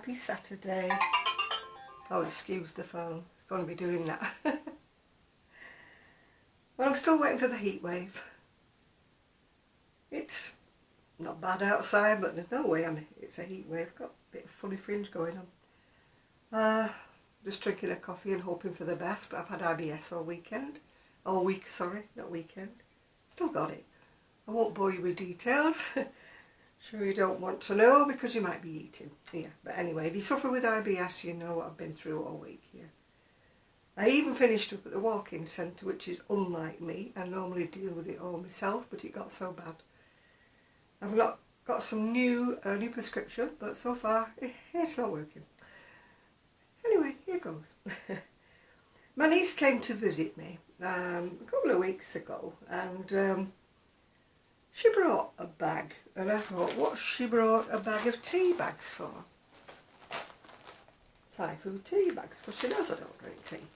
happy Saturday. Oh, excuse the phone, it's going to be doing that. Well, I'm still waiting for the heat wave. It's not bad outside, but there's no way it's a heat wave. Got a bit of funny fringe going on. Just drinking a coffee and hoping for the best. I've had IBS all weekend. All week, sorry, not weekend. Still got it. I won't bore you with details. Sure you don't want to know because you might be eating. Yeah, but anyway, if you suffer with IBS, you know what I've been through all week. Yeah. I even finished up at the walk-in centre, which is unlike me. I normally deal with it all myself, but it got so bad. I've got some new prescription, but so far it's not working. Anyway, here goes. My niece came to visit me a couple of weeks ago, and she brought a bag, and I thought, what she brought a bag of tea bags for? Thai food tea bags, because she knows I don't drink tea.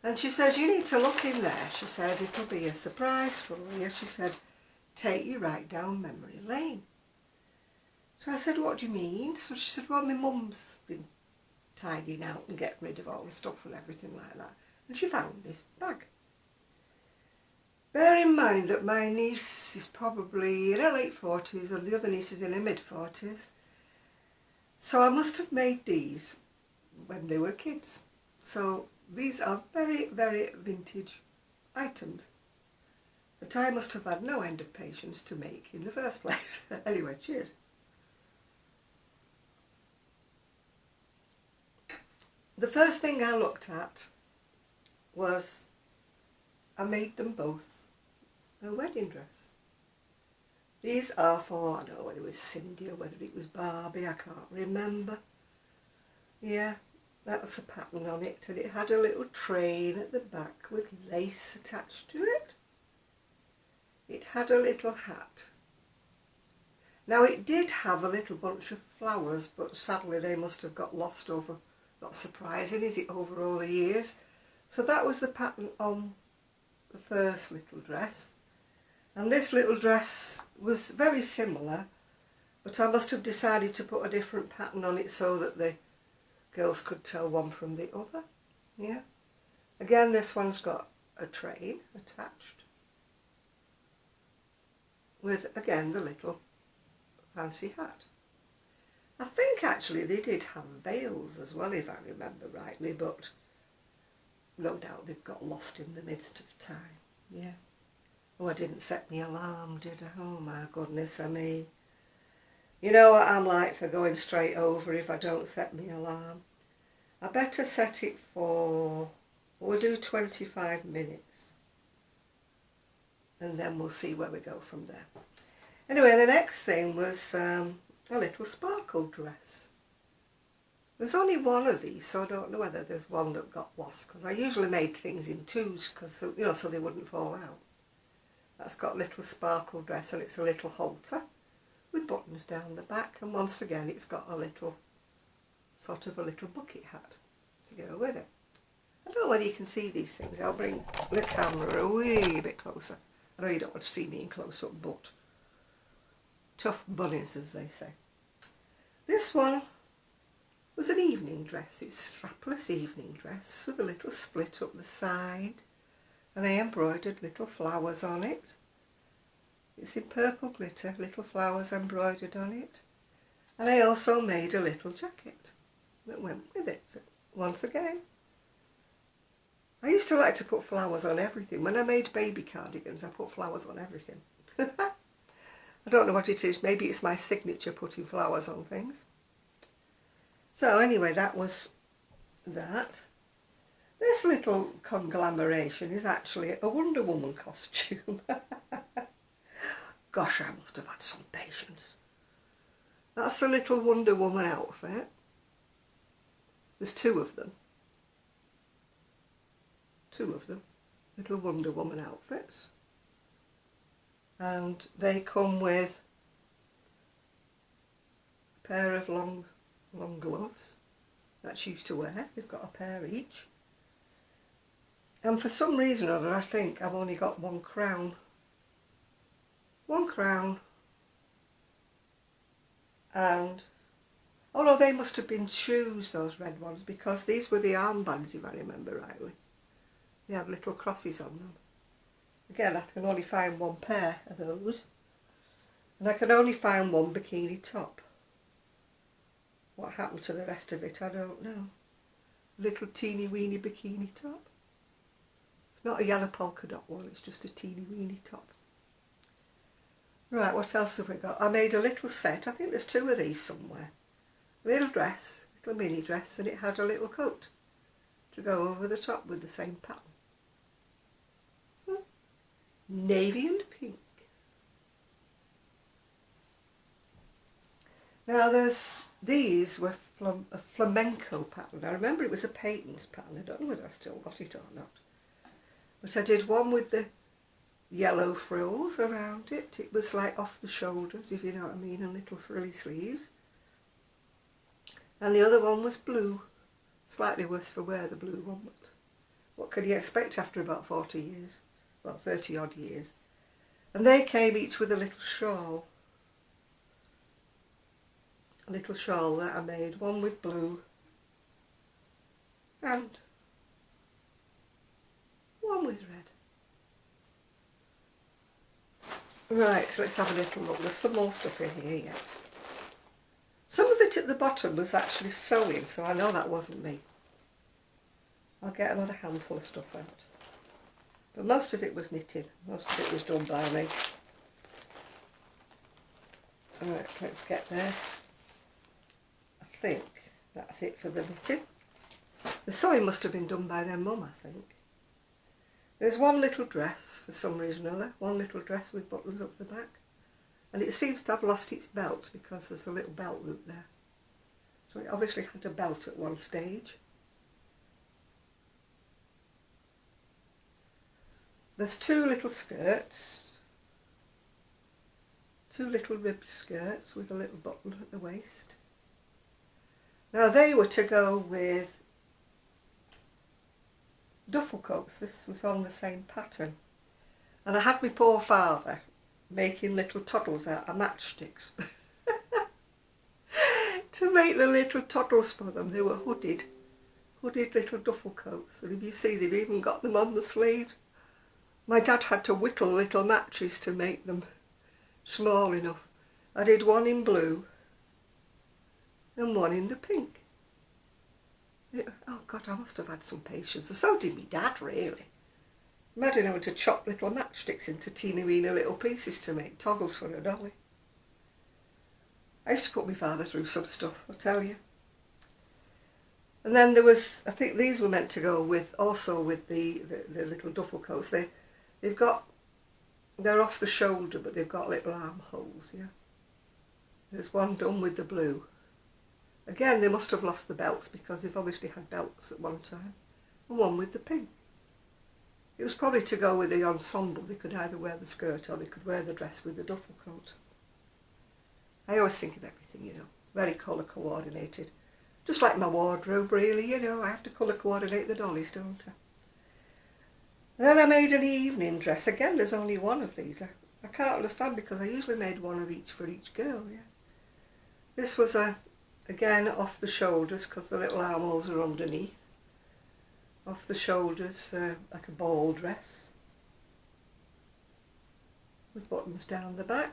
And she said, you need to look in there. She said, it'll be a surprise for you. She said, take you right down memory lane. So I said, what do you mean? So she said, well, my mum's been tidying out and getting rid of all the stuff and everything like that. And she found this bag. Bear in mind that my niece is probably in her late 40s and the other niece is in her mid-40s. So I must have made these when they were kids. So these are very, very vintage items that I must have had no end of patience to make in the first place. Anyway, cheers. The first thing I looked at was I made them both a wedding dress. These are for, I don't know whether it was Cindy or whether it was Barbie, I can't remember. Yeah, that was the pattern on it, and it had a little train at the back with lace attached to it. It had a little hat. Now it did have a little bunch of flowers, but sadly they must have got lost over, not surprising is it, over all the years. So that was the pattern on the first little dress. And this little dress was very similar, but I must have decided to put a different pattern on it so that the girls could tell one from the other. Yeah. Again, this one's got a train attached with, again, the little fancy hat. I think actually they did have veils as well, if I remember rightly, but no doubt they've got lost in the midst of time. Yeah. Oh, I didn't set my alarm, did I? Oh my goodness, I mean, you know what I'm like for going straight over if I don't set my alarm. I better set it for, we'll do 25 minutes. And then we'll see where we go from there. Anyway, the next thing was a little sparkle dress. There's only one of these, so I don't know whether there's one that got lost, because I usually made things in twos, because, you know, so they wouldn't fall out. That's got a little sparkle dress, and it's a little halter with buttons down the back, and once again it's got a little, sort of a little bucket hat to go with it. I don't know whether you can see these things. I'll bring the camera a wee bit closer. I know you don't want to see me in close up, but tough bunnies, as they say. This one was an evening dress. It's a strapless evening dress with a little split up the side, and I embroidered little flowers on it. It's in purple glitter, little flowers embroidered on it. And I also made a little jacket that went with it. Once again, I used to like to put flowers on everything. When I made baby cardigans, I put flowers on everything. I don't know what it is. Maybe it's my signature, putting flowers on things. So anyway, that was that. This little conglomeration is actually a Wonder Woman costume. Gosh, I must have had some patience. That's the little Wonder Woman outfit. There's two of them. Little Wonder Woman outfits. And they come with a pair of long gloves that she used to wear. They've got a pair each. And for some reason or other, I think I've only got one crown. One crown and Although they must have been shoes, those red ones, because these were the armbands, if I remember rightly. They had little crosses on them. Again, I can only find one pair of those. And I can only find one bikini top. What happened to the rest of it, I don't know. Little teeny weeny bikini top. Not a yellow polka dot one, it's just a teeny weeny top. Right, what else have we got? I made a little set, I think there's two of these somewhere. A little dress, little mini dress, and it had a little coat to go over the top with the same pattern. Navy and pink. Now these were a flamenco pattern. I remember it was a Peyton's pattern. I don't know whether I still got it or not. But I did one with the yellow frills around it. It was like off the shoulders, if you know what I mean, and little frilly sleeves. And the other one was blue. Slightly worse for wear, the blue one, but what could you expect after about 40 years? Well, 30 odd years. And they came each with a little shawl. A little shawl that I made, one with blue and one with red. Right, so let's have a little look. There's some more stuff in here yet. Some of it at the bottom was actually sewing, so I know that wasn't me. I'll get another handful of stuff out. But most of it was knitting. Most of it was done by me. Alright, let's get there. I think that's it for the knitting. The sewing must have been done by their mum, I think. There's one little dress, for some reason or other. One little dress with buttons up the back. And it seems to have lost its belt because there's a little belt loop there. So it obviously had a belt at one stage. There's two little skirts. Two little ribbed skirts with a little button at the waist. Now they were to go with duffel coats. This was on the same pattern. And I had my poor father making little toddles out of matchsticks to make the little toddles for them. They were hooded little duffel coats, and if you see, they've even got them on the sleeves. My dad had to whittle little matches to make them small enough. I did one in blue and one in the pink. Oh God, I must have had some patience, and so did my dad, really. Imagine having to chop little matchsticks into teeny weeny little pieces to make toggles for a dolly. I used to put my father through some stuff, I'll tell you. And then there was, I think these were meant to go with, also with the little duffel coats. They're off the shoulder, but they've got little armholes, yeah. There's one done with the blue. Again, they must have lost the belts because they've obviously had belts at one time. And one with the pink. It was probably to go with the ensemble. They could either wear the skirt or they could wear the dress with the duffel coat. I always think of everything, you know, very colour coordinated. Just like my wardrobe, really, you know, I have to colour coordinate the dollies, don't I? Then I made an evening dress. Again, there's only one of these. I can't understand because I usually made one of each for each girl, yeah. This was, again, off the shoulders because the little armholes are underneath. Off the shoulders, like a ball dress. With buttons down the back.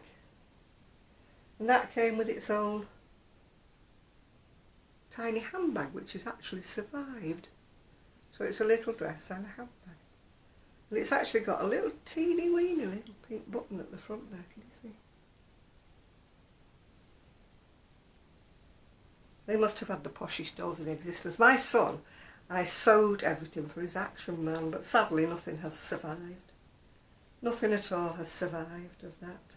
And that came with its own tiny handbag, which has actually survived. So it's a little dress and a handbag. And it's actually got a little teeny weeny little pink button at the front there, can you see? They must have had the poshest dolls in existence. My son, I sewed everything for his Action Man, but sadly nothing has survived. Nothing at all has survived of that.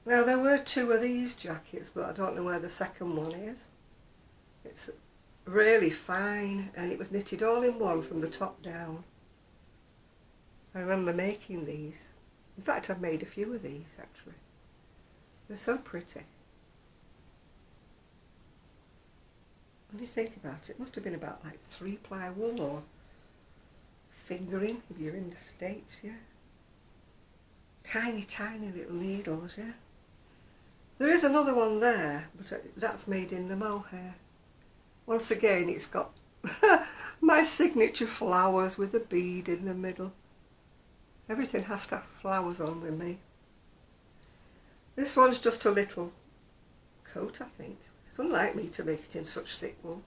Now there were two of these jackets, but I don't know where the second one is. It's really fine, and it was knitted all in one from the top down. I remember making these. In fact, I've made a few of these actually. They're so pretty. When you think about it, it must have been about like 3-ply wool or fingering if you're in the States, yeah. Tiny, tiny little needles, yeah. There is another one there, but that's made in the mohair. Once again, it's got my signature flowers with a bead in the middle. Everything has to have flowers on with me. This one's just a little coat, I think. It's unlike me to make it in such thick wool.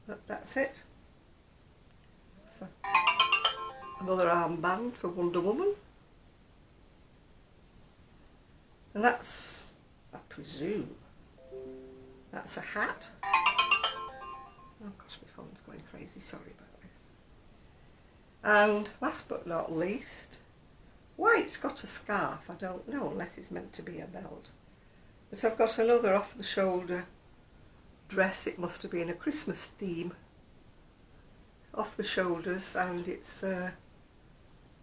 But that's it. Another armband for Wonder Woman. And that's, I presume, that's a hat. Oh gosh, my phone's going crazy, sorry about this. And last but not least, why it's got a scarf, I don't know, unless it's meant to be a belt. But I've got another off-the-shoulder dress. It must have been a Christmas theme. It's off the shoulders, and it's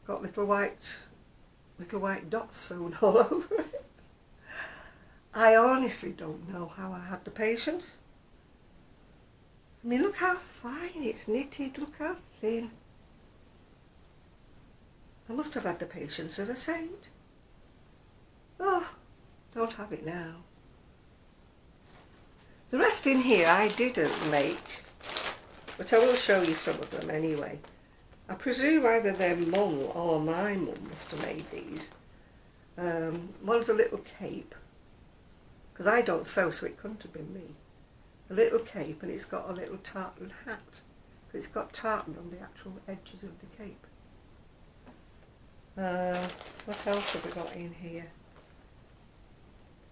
got little white dots sewn all over it. I honestly don't know how I had the patience. I mean, look how fine it's knitted, look how thin. I must have had the patience of a saint. Oh, don't have it now. The rest in here I didn't make, but I will show you some of them anyway. I presume either their mum or my mum must have made these. One's a little cape, because I don't sew, so it couldn't have been me. A little cape, and it's got a little tartan hat. It's got tartan on the actual edges of the cape. What else have we got in here?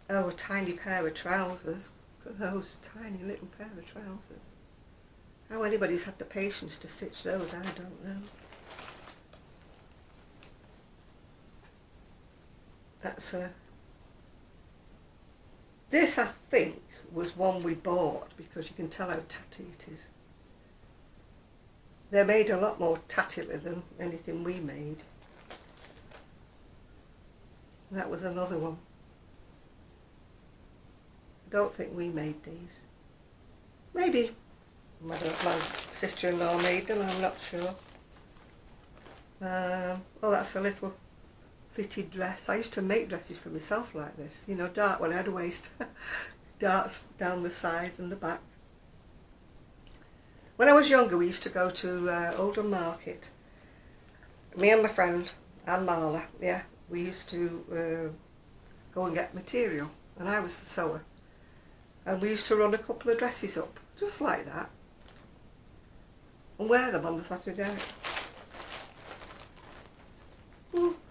Oh, a tiny pair of trousers. Look at those tiny little pair of trousers. How anybody's had the patience to stitch those, I don't know. That's a... This, I think, was one we bought, because you can tell how tatty it is. They're made a lot more tattily than anything we made. That was another one. I don't think we made these. Maybe my sister-in-law made them, I'm not sure. Oh, that's a little fitted dress. I used to make dresses for myself like this, you know, dark when I had a waist, darts down the sides and the back. When I was younger, we used to go to Oldham Market. Me and my friend, and Marla, yeah, we used to go and get material, and I was the sewer. And we used to run a couple of dresses up, just like that, and wear them on the Saturday night.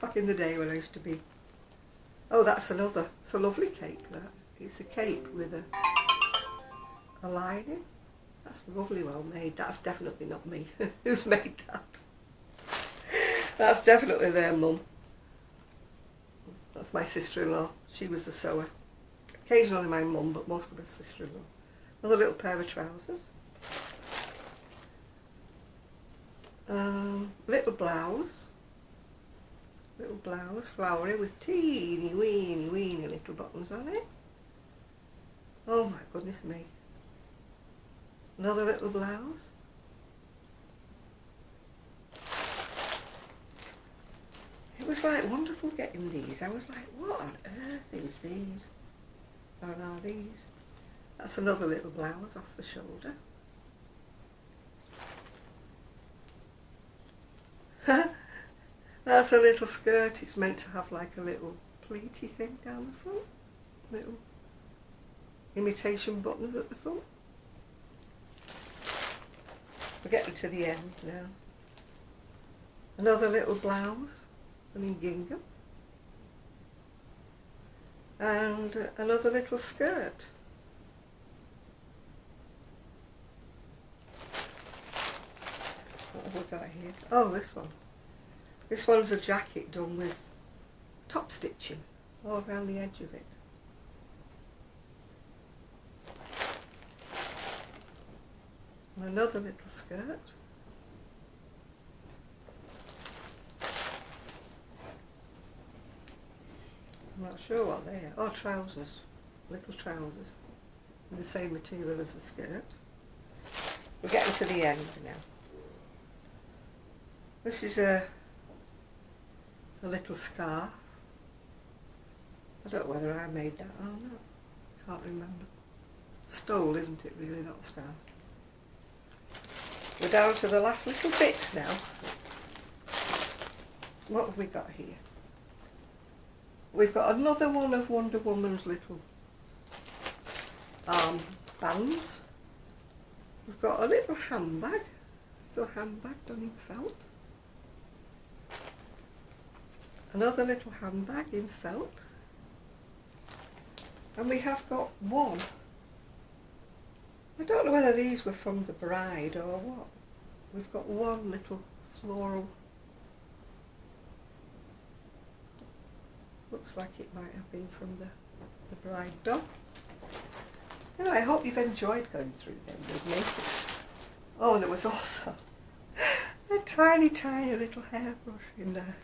Back in the day when I used to be... Oh, that's another. It's a lovely cape, that. It's a cape with a lining. That's lovely, well made. That's definitely not me. Who's made that? That's definitely their mum. That's my sister-in-law. She was the sewer. Occasionally my mum, but mostly my sister-in-law. Another little pair of trousers. Little blouse. Little blouse, flowery, with teeny weeny little buttons on it. Oh my goodness me. Another little blouse. It was like wonderful getting these. I was like, what on earth is these? Or are these? That's another little blouse off the shoulder. That's a little skirt. It's meant to have like a little pleaty thing down the front. Little imitation buttons at the front. We're getting to the end now. Another little blouse, in gingham. And another little skirt. What have we got here? Oh, this one. This one's a jacket done with top stitching all around the edge of it. And another little skirt. I'm not sure what they are. Oh, trousers. Little trousers. In the same material as the skirt. We're getting to the end now. This is a little scarf. I don't know whether I made that or not. Can't remember. Stole, isn't it, really, not scarf. We're down to the last little bits now. What have we got here? We've got another one of Wonder Woman's little bands. We've got a little handbag done in felt. Another little handbag in felt. And we have got one. I don't know whether these were from the bride or what. We've got one little floral. Looks like it might have been from the bride doll. Anyway, I hope you've enjoyed going through them with me. Oh, and there was also a tiny, tiny little hairbrush in there.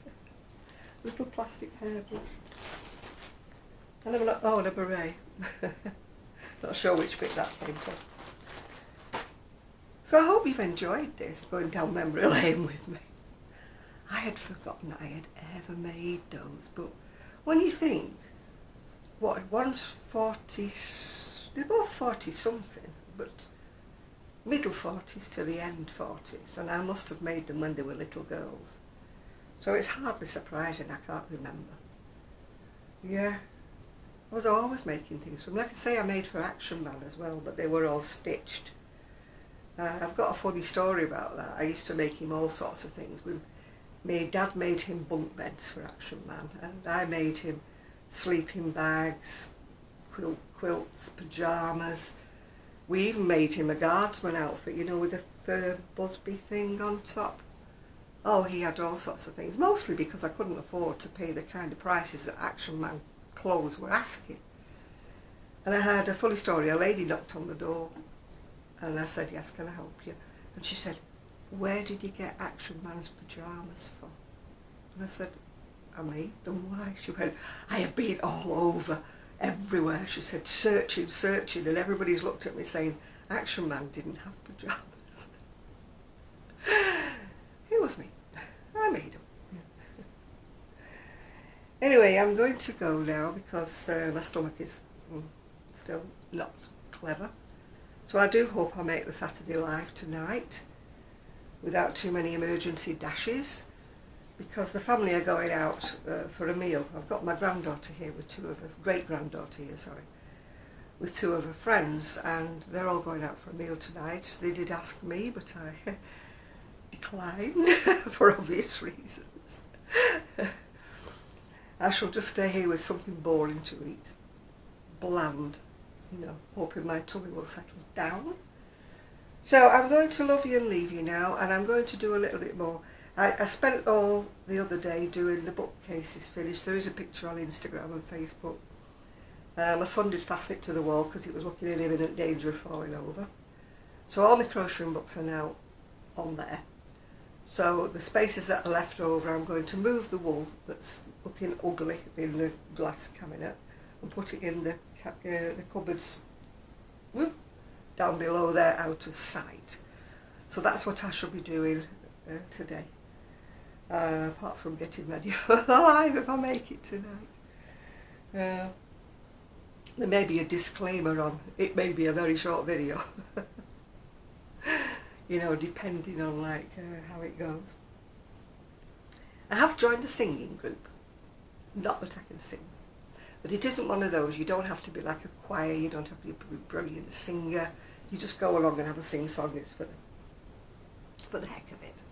Little plastic hairbrush. And a beret. Not sure which bit that came from. So I hope you've enjoyed this, going down memory lane with me. I had forgotten I had ever made those, but when you think, what, one's 40, they're both 40 something, but middle 40s to the end 40s, and I must have made them when they were little girls. So it's hardly surprising I can't remember. Yeah, I was always making things from, like I say, I made for Action Man as well, but they were all stitched. I've got a funny story about that. I used to make him all sorts of things. My dad made him bunk beds for Action Man, and I made him sleeping bags, quilts, pyjamas. We even made him a guardsman outfit, you know, with a fur busby thing on top. Oh, he had all sorts of things, mostly because I couldn't afford to pay the kind of prices that Action Man clothes were asking. And I had a funny story. A lady knocked on the door, and I said, yes, can I help you? And she said, where did you get Action Man's pyjamas for? And I said, I made them. Why? She went, I have been all over, everywhere. She said, searching, and everybody's looked at me saying, Action Man didn't have pyjamas. It was me. I made them. Anyway, I'm going to go now because my stomach is still not clever. So I do hope I make the Saturday live tonight without too many emergency dashes, because the family are going out for a meal. I've got my granddaughter here with great-granddaughter here, sorry, with two of her friends, and they're all going out for a meal tonight. They did ask me, but I declined for obvious reasons. I shall just stay here with something boring to eat, bland, you know, hoping my tummy will settle down. So I'm going to love you and leave you now, and I'm going to do a little bit more. I spent all the other day doing the bookcases finished. There is a picture on Instagram and Facebook. My son did fasten it to the wall because it was looking in imminent danger of falling over. So all my crocheting books are now on there. So the spaces that are left over, I'm going to move the wool that's looking ugly in the glass cabinet and put it in the cupboards down below there, out of sight. So that's what I shall be doing today, apart from getting ready for the live if I make it tonight. There may be a disclaimer on, it may be a very short video. You know, depending on how it goes. I have joined a singing group. Not that I can sing, but it isn't one of those. You don't have to be like a choir, you don't have to be a brilliant singer. You just go along and have a sing-song. It's for the heck of it.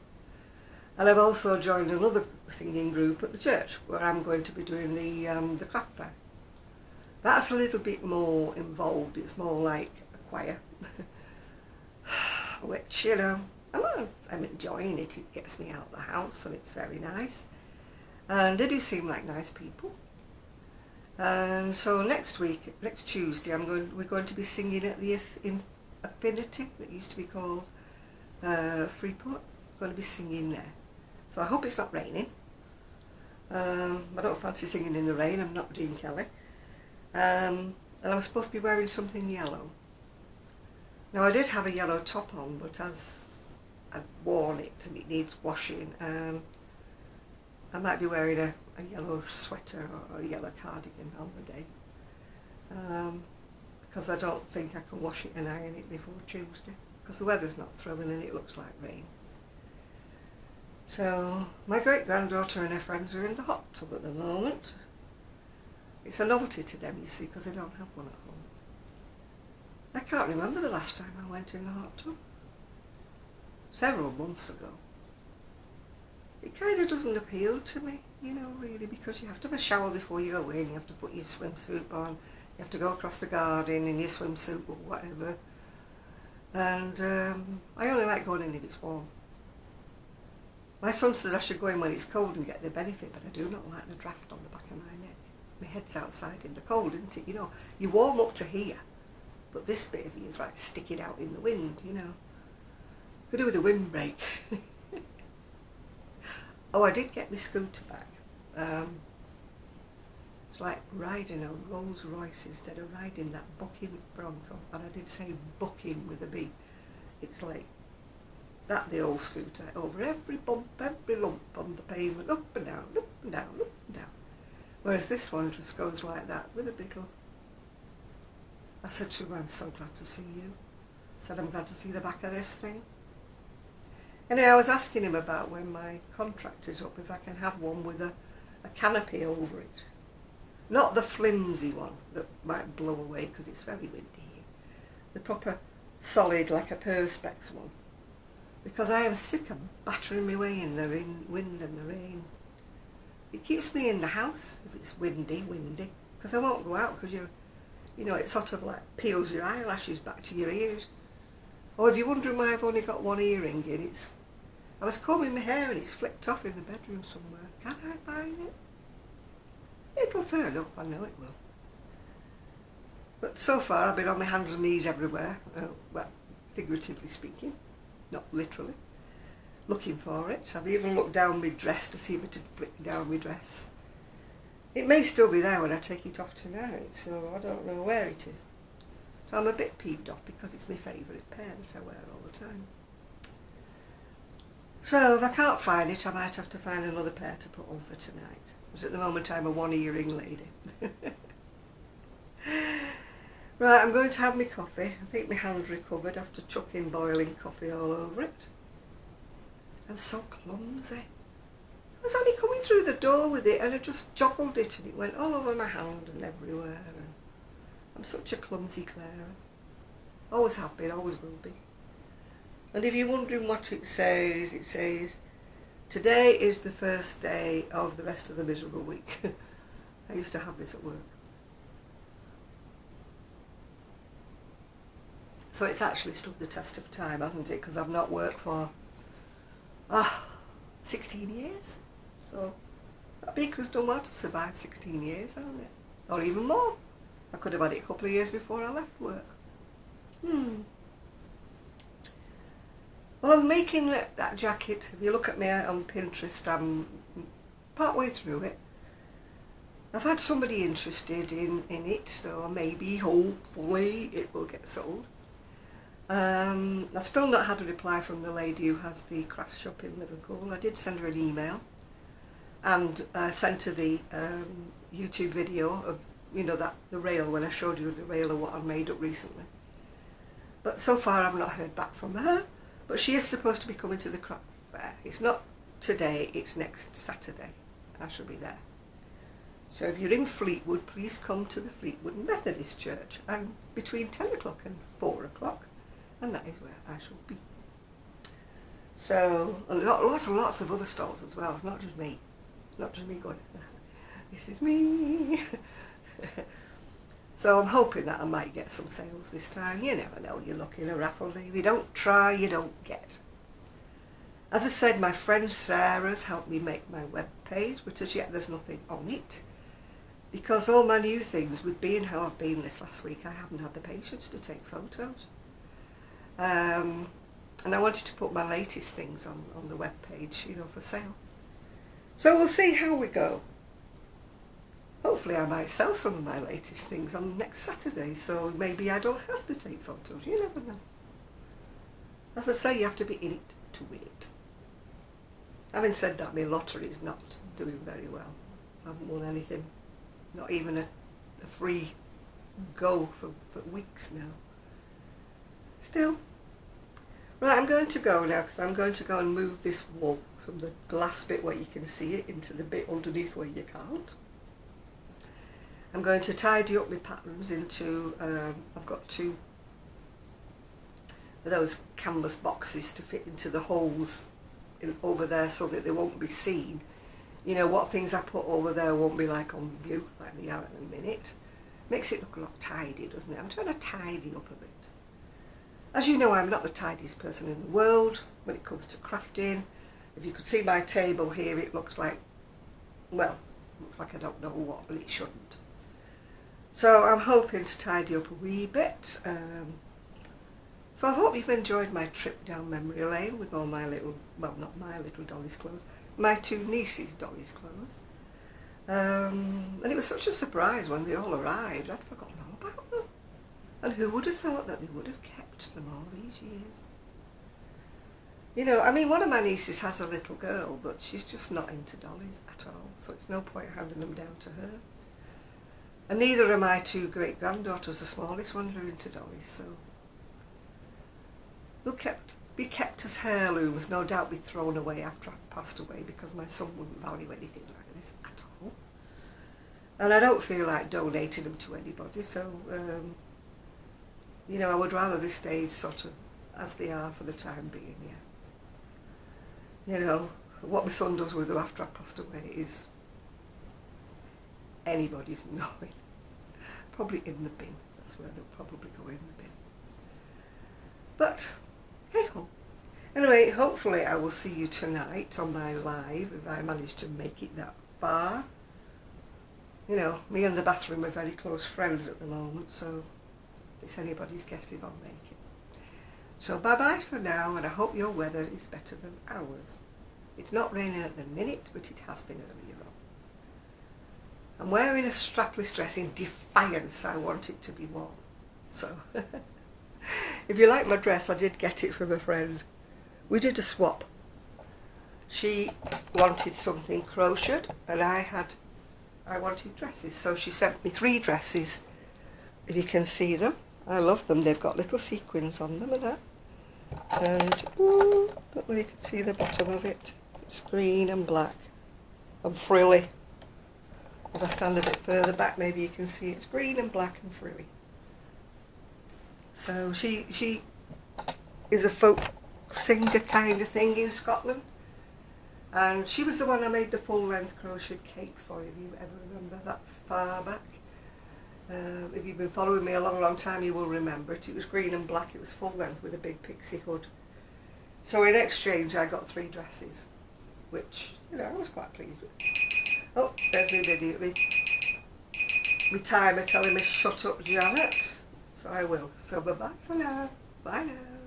And I've also joined another singing group at the church where I'm going to be doing the craft fair. That's a little bit more involved. It's more like a choir. Which, you know, I'm enjoying it. It gets me out of the house and it's very nice. And they do seem like nice people. And so next Tuesday, we're going to be singing at the Affinity that used to be called Freeport. We're going to be singing there. So I hope it's not raining. I don't fancy singing in the rain. I'm not Jean Kelly. And I'm supposed to be wearing something yellow. Now I did have a yellow top on, but as I'd worn it and it needs washing, I might be wearing a yellow sweater or a yellow cardigan on the day, because I don't think I can wash it and iron it before Tuesday, because the weather's not thrilling and it looks like rain. So my great-granddaughter and her friends are in the hot tub at the moment. It's a novelty to them, you see, because they don't have one at home. I can't remember the last time I went in the hot tub. Several months ago. It kind of doesn't appeal to me, you know, really, because you have to have a shower before you go in, you have to put your swimsuit on, you have to go across the garden in your swimsuit or whatever. And I only like going in if it's warm. My son says I should go in when it's cold and get the benefit, but I do not like the draft on the back of my neck. My head's outside in the cold, isn't it? You know, you warm up to here, but this bit of you is like sticking out in the wind, you know. Could do with a windbreak. Oh, I did get my scooter back. It's like riding a Rolls Royce instead of riding that bucking Bronco. And I did say bucking with a B. It's like that, the old scooter, over every bump, every lump on the pavement, up and down, up and down, up and down. Whereas this one just goes like that with a biddle. I said to him, I'm so glad to see you. I said, I'm glad to see the back of this thing. Anyway, I was asking him about when my contract is up, if I can have one with a canopy over it. Not the flimsy one that might blow away because it's very windy here. The proper solid, like a Perspex one. Because I am sick of battering my way in the wind and the rain. It keeps me in the house if it's windy, because I won't go out because you know, it sort of like peels your eyelashes back to your ears. Oh, if you're wondering why I've only got one earring in, I was combing my hair and it's flicked off in the bedroom somewhere. Can I find it? It'll turn up, I know it will. But so far I've been on my hands and knees everywhere, well, figuratively speaking, not literally, looking for it. I've even looked down my dress to see if it had flicked down my dress. It may still be there when I take it off tonight, so I don't know where it is. So I'm a bit peeved off because it's my favourite pair that I wear all the time. So if I can't find it, I might have to find another pair to put on for tonight. Because at the moment I'm a one-earring lady. Right, I'm going to have my coffee. I think my hand's recovered after chucking boiling coffee all over it. I'm so clumsy. I was only coming through the door with it and I just joggled it and it went all over my hand and everywhere. And I'm such a clumsy Clara. Always have been, always will be. And if you're wondering what it says, today is the first day of the rest of the miserable week. I used to have this at work. So it's actually stood the test of time, hasn't it? Because I've not worked for 16 years. So that beaker's done well to survive 16 years, hasn't it? Or even more. I could have had it a couple of years before I left work. Well, I'm making that jacket. If you look at me on Pinterest, I'm partway through it. I've had somebody interested in it, so maybe, hopefully, it will get sold. I've still not had a reply from the lady who has the craft shop in Liverpool. I did send her an email and sent her the YouTube video of, you know, the rail, when I showed you the rail of what I've made up recently. But so far I've not heard back from her. But she is supposed to be coming to the craft fair. It's not today, it's next Saturday. I shall be there. So if you're in Fleetwood, please come to the Fleetwood Methodist Church, and between 10 o'clock and 4 o'clock, and that is where I shall be. So, and lots and lots of other stalls as well. It's not just me. Not just me going, this is me. So I'm hoping that I might get some sales this time. You never know, you're lucky in a raffle, if you don't try, you don't get. As I said, my friend Sarah's helped me make my web page, but as yet there's nothing on it. Because all my new things, with being how I've been this last week, I haven't had the patience to take photos. And I wanted to put my latest things on the web page, you know, for sale. So we'll see how we go. Hopefully I might sell some of my latest things on next Saturday, so maybe I don't have to take photos. You never know. As I say, you have to be in it to win it. Having said that, my lottery is not doing very well. I haven't won anything, not even a free go for weeks now. Still. Right, I'm going to go now because I'm going to go and move this wool from the glass bit where you can see it into the bit underneath where you can't. I'm going to tidy up my patterns into, I've got 2 of those canvas boxes to fit into the holes over there so that they won't be seen. You know, what things I put over there won't be like on view like they are at the minute. Makes it look a lot tidy, doesn't it? I'm trying to tidy up a bit. As you know, I'm not the tidiest person in the world when it comes to crafting. If you could see my table here, it looks like, well, looks like I don't know what, but it shouldn't. So I'm hoping to tidy up a wee bit. So I hope you've enjoyed my trip down memory lane with all my little, well, not my little Dolly's clothes, my 2 nieces' Dolly's clothes. And it was such a surprise when they all arrived. I'd forgotten all about them. And who would have thought that they would have kept them all these years? You know, I mean, one of my nieces has a little girl, but she's just not into dollies at all, so it's no point handing them down to her. And neither are my 2 great-granddaughters, the smallest ones, are into dollies, so they'll be kept as heirlooms, no doubt be thrown away after I've passed away, because my son wouldn't value anything like this at all. And I don't feel like donating them to anybody, so you know, I would rather they stayed sort of as they are for the time being, yeah. You know, what my son does with them after I passed away is anybody's knowing. Probably in the bin. That's where they'll probably go in the bin. But, hey ho. Anyway, hopefully I will see you tonight on my live, if I manage to make it that far. You know, me and the bathroom are very close friends at the moment, so it's anybody's guess if I'll make it. So bye-bye for now, and I hope your weather is better than ours. It's not raining at the minute, but it has been earlier on. I'm wearing a strapless dress in defiance. I want it to be warm. So, if you like my dress, I did get it from a friend. We did a swap. She wanted something crocheted, and I wanted dresses. So she sent me 3 dresses, if you can see them. I love them. They've got little sequins on them and that. And, don't know if you can see the bottom of it. It's green and black and frilly. If I stand a bit further back, maybe you can see it's green and black and frilly. So she is a folk singer kind of thing in Scotland. And she was the one I made the full-length crocheted cape for, if you ever remember that far back. If you've been following me a long time, you will remember it. It was green and black, it was full length with a big pixie hood. So in exchange I got 3 dresses, which, you know, I was quite pleased with. Oh, there's my video, my timer telling me shut up, Janet. So I will. So bye-bye for now. Bye now.